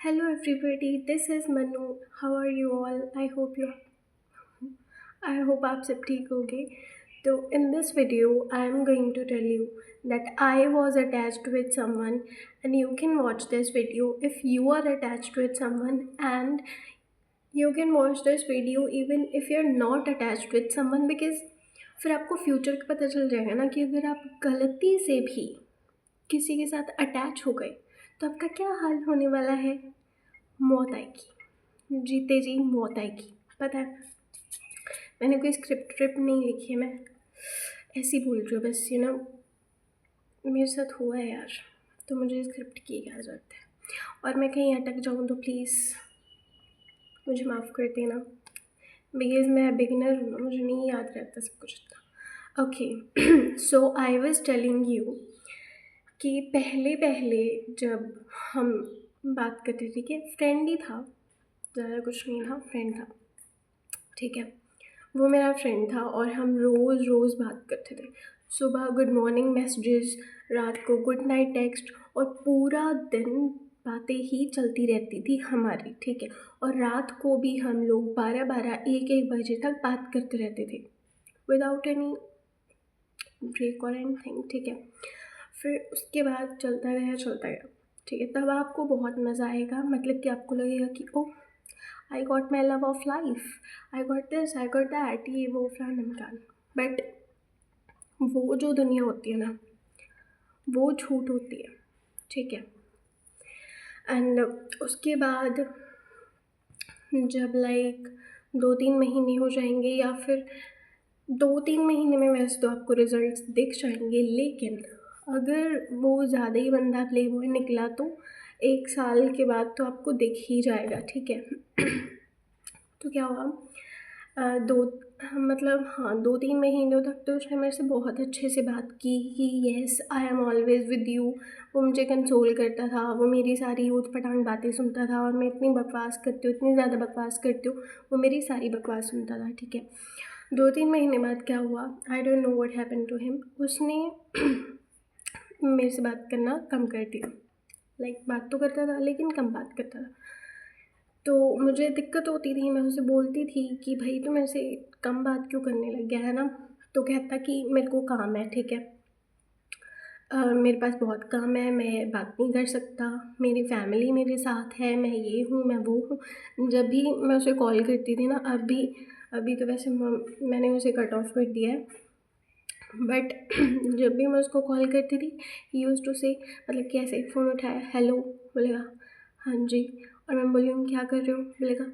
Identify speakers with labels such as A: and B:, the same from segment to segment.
A: Hello everybody, this is Manu. How are you all? I hope आप सब ठीक होंगे. So in this video, I am going to tell you that I was attached with someone, and you can watch this video if you are attached with someone, and you can watch this video even if you're not attached with someone because फिर आपको future का पता चल जाएगा ना कि अगर आप गलती से भी किसी के साथ अटैच हो गए तो आपका क्या हाल होने वाला है. मौत आएगी, जीते जी मौत आएगी. पता है, मैंने कोई स्क्रिप्ट ट्रिप नहीं लिखी है, मैं ऐसे ही बोल रही हूँ बस. मेरे साथ हुआ है यार, तो मुझे स्क्रिप्ट की क्या ज़रूरत है. और मैं कहीं अटक जाऊँ तो प्लीज़ मुझे माफ़ कर देना, बिकॉज़ मैं बिगिनर हूँ ना, मुझे नहीं याद रहता सब कुछ इतना. Okay, so I was telling you कि पहले पहले जब हम बात करते थे कि फ्रेंड ही था, ज़्यादा कुछ नहीं था, फ्रेंड था, ठीक है. वो मेरा फ्रेंड था और हम रोज़ रोज़ बात करते थे. सुबह गुड मॉर्निंग मैसेजेस, रात को गुड नाइट टेक्स्ट, और पूरा दिन बातें ही चलती रहती थी हमारी, ठीक है. और रात को भी हम लोग 12-12 1-1 बजे तक बात करते रहते थे विदाउट एनी ब्रेक और एनीथिंग, ठीक है. फिर उसके बाद चलता गया, ठीक है. तब आपको बहुत मज़ा आएगा, मतलब कि आपको लगेगा कि oh, I got my love of life, I got this, I got that, ये वो फलान ढिमकान. बट वो जो दुनिया होती है ना, वो झूठ होती है, ठीक है. एंड उसके बाद जब लाइक 2-3 महीने हो जाएंगे, या फिर 2-3 महीने में वैसे तो आपको रिजल्ट्स दिख जाएंगे, लेकिन अगर वो ज़्यादा ही बंदा प्ले बॉय निकला तो 1 साल के बाद तो आपको दिख ही जाएगा, ठीक है. तो क्या हुआ, दो मतलब हाँ 2-3 महीनों तक तो उसने मेरे से बहुत अच्छे से बात की कि yes I am always with you. वो मुझे कंसोल करता था, वो मेरी सारी ऊट पटांग बातें सुनता था, और मैं इतनी बकवास करती हूँ, इतनी ज़्यादा बकवास करती हूँ, वो मेरी सारी बकवास सुनता था, ठीक है. 2-3 महीने बाद क्या हुआ, I don't know what happened to him. उसने मेरे से बात करना कम कर दिया. लाइक बात तो करता था लेकिन कम बात करता था. तो मुझे दिक्कत होती थी, मैं उसे बोलती थी कि भाई तू मेरे से कम बात क्यों करने लग गया है ना. तो कहता कि मेरे को काम है, ठीक है. मेरे पास बहुत काम है, मैं बात नहीं कर सकता, मेरी फैमिली मेरे साथ है, मैं ये हूँ, मैं वो हूँ. जब भी मैं उसे कॉल करती थी ना, अभी तो वैसे मैंने उसे कट ऑफ कर दिया है, बट जब भी मैं उसको कॉल करती थी यूज़ टू से, मतलब कि ऐसे फ़ोन उठाया, हेलो, बोलेगा हाँ जी. और मैं बोली हूँ क्या कर रहे हो, बोलेगा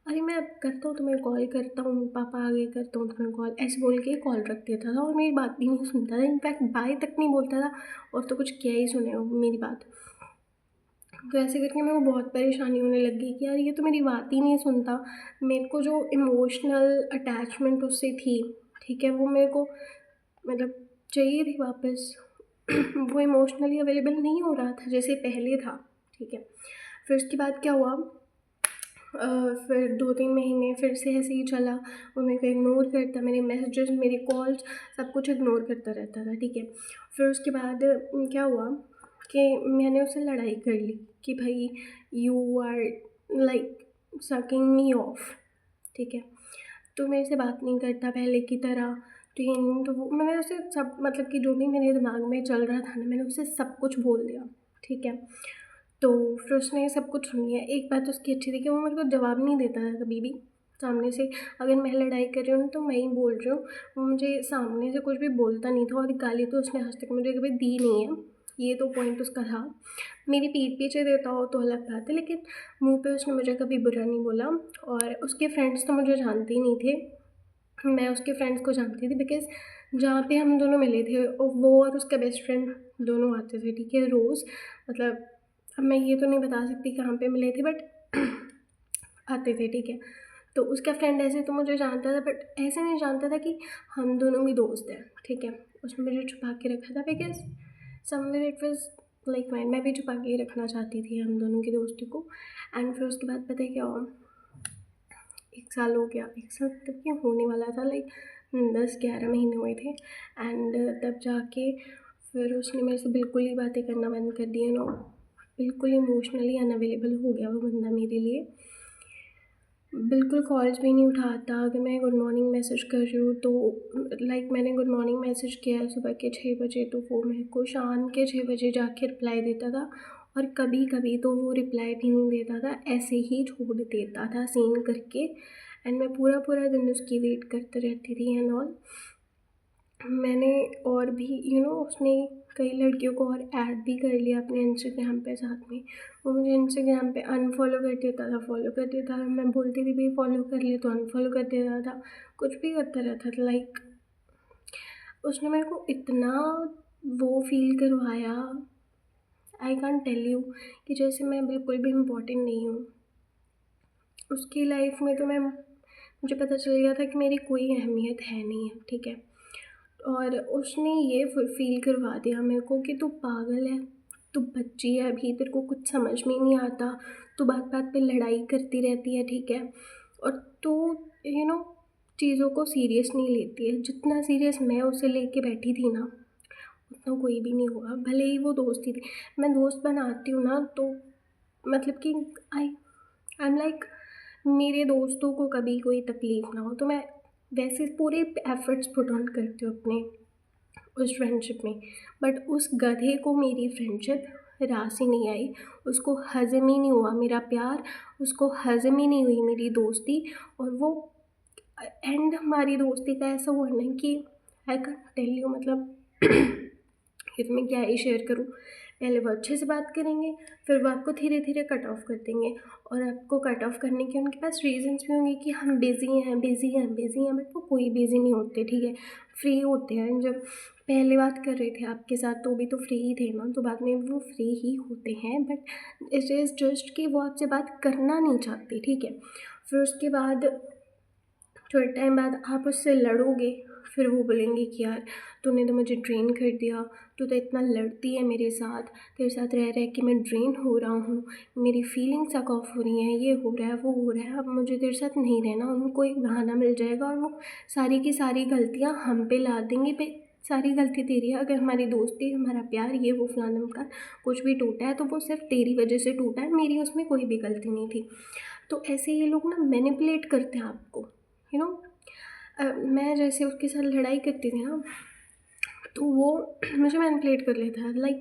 A: अरे मैं अब करता हूँ, तुम्हें कॉल करता हूँ, पापा आगे करता हूँ तुम्हें कॉल, ऐसे बोल के कॉल रख देता था और मेरी बात भी नहीं सुनता था. इनफैक्ट बाय तक नहीं बोलता था, और तो कुछ क्या ही सुने वो मेरी बात. तो ऐसे करके मेरे को बहुत परेशानी होने लग गई कि यार ये तो मेरी बात ही नहीं सुनता. मेरे को जो इमोशनल अटैचमेंट उससे थी, ठीक है, वो मेरे को मतलब चाहिए थी वापस. वो इमोशनली अवेलेबल नहीं हो रहा था जैसे पहले था, ठीक है. फिर उसके बाद क्या हुआ, फिर 2-3 महीने फिर से ऐसे ही चला. वो मेरे को इग्नोर करता, मेरे मैसेजेस, मेरी कॉल्स, सब कुछ इग्नोर करता रहता था, ठीक है. फिर उसके बाद क्या हुआ कि मैंने उससे लड़ाई कर ली कि भाई you are like sucking me off, ठीक है. तो मेरे से बात नहीं करता पहले की तरह. तो वो मैंने उसे सब, मतलब कि जो भी मेरे दिमाग में चल रहा था ना, मैंने उसे सब कुछ बोल दिया, ठीक है. तो फिर उसने सब कुछ सुन लिया. एक बात उसकी अच्छी थी कि वो मेरे को जवाब नहीं देता था कभी भी सामने से. अगर मैं लड़ाई कर रही हूँ तो मैं ही बोल रही हूँ, वो मुझे सामने से कुछ भी बोलता नहीं था. और गाली तो उसने आज तक मुझे कभी दी नहीं है, ये तो पॉइंट उसका था. मेरी पीठ पीछे देता हो तो अलग बात है, लेकिन मुंह पे उसने मुझे कभी बुरा नहीं बोला. और उसके फ्रेंड्स तो मुझे जानते ही नहीं थे, मैं उसके फ्रेंड्स को जानती थी, बिकॉज़ जहाँ पे हम दोनों मिले थे वो और उसका बेस्ट फ्रेंड दोनों आते थे, ठीक है, रोज़. मतलब अब मैं ये तो नहीं बता सकती कहाँ पे मिले थे, बट आते थे, ठीक है. तो उसका फ्रेंड ऐसे तो मुझे जानता था, बट ऐसे नहीं जानता था कि हम दोनों भी दोस्त हैं, ठीक है. उसने मुझे छुपा के रखा था because somewhere it was like mine. मैं भी छुपा के ही रखना चाहती थी हम दोनों की दोस्ती को. एंड फिर उसके बाद पता है क्या हुआ, 1 साल हो गया, 1 साल तक ये होने वाला था, लाइक 10-11 महीने हुए थे. एंड तब जाके फिर उसने मेरे से बिल्कुल ही बातें करना बंद कर दिया, नो. बिल्कुल इमोशनली अनअवेलेबल हो गया वो बंदा मेरे लिए। बिल्कुल कॉल्स भी नहीं उठाता। अगर मैं गुड मॉर्निंग मैसेज कर रही हूँ तो मैंने गुड मॉर्निंग मैसेज किया है सुबह के 6 बजे, तो वो मेरे को शाम के 6 बजे जाके रिप्लाई देता था। और कभी कभी तो वो रिप्लाई भी नहीं देता था, ऐसे ही छोड़ देता था सीन करके। एंड मैं पूरा पूरा दिन उसकी वेट करते रहती थी एंड ऑल। मैंने और भी उसने कई लड़कियों को और ऐड भी कर लिया अपने इंस्टाग्राम पे साथ में। वो मुझे इंस्टाग्राम पे अनफॉलो कर देता था, फॉलो कर देता था। मैं बोलती थी भाई फॉलो कर ले, तो अनफॉलो कर देता था। कुछ भी करता रहता था। उसने मेरे को इतना वो फील करवाया, आई कांट टेल यू, कि जैसे मैं बिल्कुल भी इम्पोर्टेंट नहीं हूँ उसकी लाइफ में। तो मुझे पता चल गया था कि मेरी कोई अहमियत है नहीं है, ठीक है। और उसने ये फ़ील करवा दिया मेरे को कि तू पागल है, तू बच्ची है अभी, तेरे को कुछ समझ में नहीं आता, तू बात बात पे लड़ाई करती रहती है, ठीक है। और तू यू नो चीज़ों को सीरियस नहीं लेती है। जितना सीरियस मैं उसे लेके बैठी थी ना, उतना कोई भी नहीं होगा। भले ही वो दोस्ती थी, मैं दोस्त बनाती हूँ ना तो मतलब कि आई आई एम लाइक, मेरे दोस्तों को कभी कोई तकलीफ़ ना हो, तो मैं वैसे पूरे एफ़र्ट्स पुट ऑन करती हूँ अपने उस फ्रेंडशिप में। बट उस गधे को मेरी फ्रेंडशिप रास ही नहीं आई, उसको हज़म ही नहीं हुआ मेरा प्यार, उसको हज़म ही नहीं हुई मेरी दोस्ती। और वो एंड हमारी दोस्ती का ऐसा हुआ ना कि आई कैन टेल यू, मतलब ये तो मैं क्या ही शेयर करूँ। पहले वो अच्छे से बात करेंगे, फिर वो आपको धीरे धीरे कट ऑफ कर देंगे। और आपको कट ऑफ करने के उनके पास रीजंस भी होंगे कि हम बिज़ी हैं बिज़ी हैं बिज़ी हैं, बट वो कोई बिज़ी नहीं होते, ठीक है। फ्री होते हैं। जब पहले बात कर रहे थे आपके साथ तो भी तो फ्री ही थे ना, तो बाद में वो फ्री ही होते हैं। बट इट इज़ जस्ट कि वो आपसे बात करना नहीं चाहते, ठीक है। फिर उसके बाद थोड़े टाइम बाद आप उससे लड़ोगे, फिर वो बोलेंगे कि यार तूने तो मुझे ड्रेन कर दिया, तू तो इतना लड़ती है मेरे साथ, तेरे साथ रह रह के मैं ड्रेन हो रहा हूँ, मेरी फीलिंग्स सक ऑफ हो रही हैं, ये हो रहा है वो हो रहा है, अब मुझे तेरे साथ नहीं रहना। उनको एक बहाना मिल जाएगा और वो सारी की सारी गलतियाँ हम पे ला देंगे। भाई सारी गलती तेरी है, अगर हमारी दोस्ती हमारा प्यार ये वो फलाना का कुछ भी टूटा है तो वो सिर्फ तेरी वजह से टूटा है, मेरी उसमें कोई भी गलती नहीं थी। तो ऐसे ये लोग ना मैनिपुलेट करते हैं आपको, यू नो। मैं जैसे उसके साथ लड़ाई करती थी ना, तो वो मुझे मैनिपुलेट कर लेता है।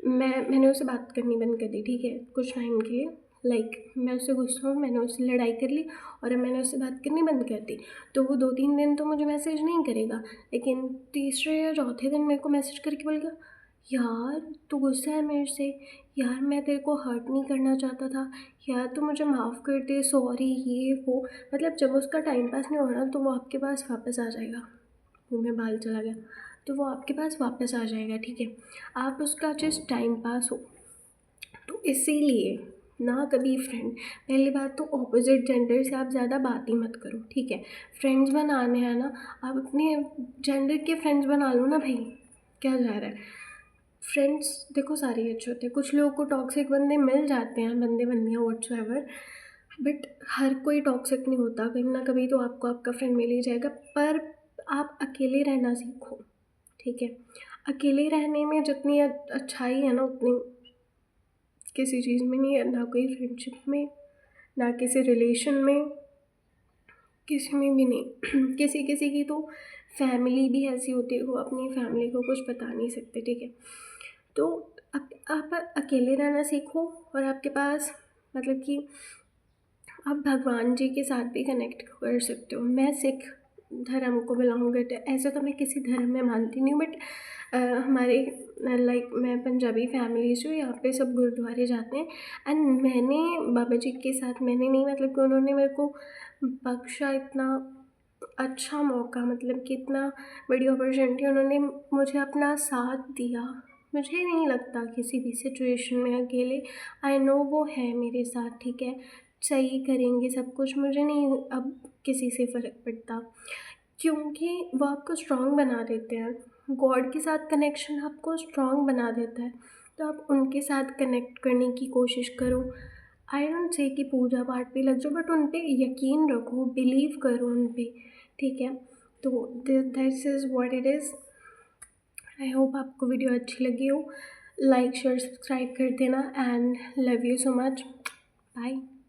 A: मैंने उससे बात करनी बंद कर दी, ठीक है, कुछ टाइम के लिए। मैं उससे गुस्सा हूँ, मैंने उससे लड़ाई कर ली और अब मैंने उससे बात करनी बंद कर दी। तो वो 2-3 दिन तो मुझे मैसेज नहीं करेगा, लेकिन तीसरे या चौथे दिन मेरे को मैसेज करके बोलेगा, यार तू गुस्सा है मेरे से, यार मैं तेरे को हर्ट नहीं करना चाहता था, यार तू मुझे माफ़ कर दे, सॉरी ये वो। मतलब जब उसका टाइम पास नहीं हो रहा तो वो आपके पास वापस आ जाएगा। मुँह में बाल चला गया। तो वो आपके पास वापस आ जाएगा, ठीक है। आप उसका जस्ट टाइम पास हो। तो इसीलिए ना कभी फ्रेंड, पहली बात तो ऑपोजिट जेंडर से आप ज़्यादा बात ही मत करो, ठीक है। फ्रेंड्स बनाने हैं ना, आप अपने जेंडर के फ्रेंड्स बना लो ना भाई, क्या जा रहा है। फ्रेंड्स देखो सारे ही अच्छे होते हैं, कुछ लोगों को टॉक्सिक बंदे मिल जाते हैं, बंदे बंदियाँ व्हाट्सएवर, बट हर कोई टॉक्सिक नहीं होता। कहीं ना कभी तो आपको आपका फ्रेंड मिल ही जाएगा। पर आप अकेले रहना सीखो, ठीक है। अकेले रहने में जितनी अच्छाई है ना, उतनी किसी चीज़ में नहीं है, ना कोई फ्रेंडशिप में, ना किसी रिलेशन में, किसी में भी नहीं। किसी किसी की तो फैमिली भी ऐसी होती है, वो अपनी फैमिली को कुछ बता नहीं सकते, ठीक है। तो आप अकेले रहना सीखो। और आपके पास मतलब कि आप भगवान जी के साथ भी कनेक्ट कर सकते हो। मैं सिख धर्म को बिलोंग करती हूँ, ऐसे तो मैं किसी धर्म में मानती नहीं हूँ, बट हमारे मैं पंजाबी फैमिली से हूँ, यहाँ पे सब गुरुद्वारे जाते हैं। एंड मैंने बाबा जी के साथ, मैंने नहीं मतलब कि उन्होंने मेरे को बख्शा इतना अच्छा मौका, मतलब कि इतना बड़ी अपॉर्चुनिटी, उन्होंने मुझे अपना साथ दिया। मुझे नहीं लगता किसी भी सिचुएशन में अकेले, आई नो वो है मेरे साथ, ठीक है, सही करेंगे सब कुछ। मुझे नहीं अब किसी से फ़र्क पड़ता, क्योंकि वो आपको स्ट्रॉन्ग बना देते हैं। गॉड के साथ कनेक्शन आपको स्ट्रॉन्ग बना देता है, तो आप उनके साथ कनेक्ट करने की कोशिश करो। आई डोंट से कि पूजा पाठ पे लग जाओ, बट उन पे यकीन रखो, बिलीव करो उन पे, ठीक है। तो this is what it is. I hope आपको वीडियो अच्छी लगी हो। लाइक शेयर सब्सक्राइब कर देना and love you so much. Bye.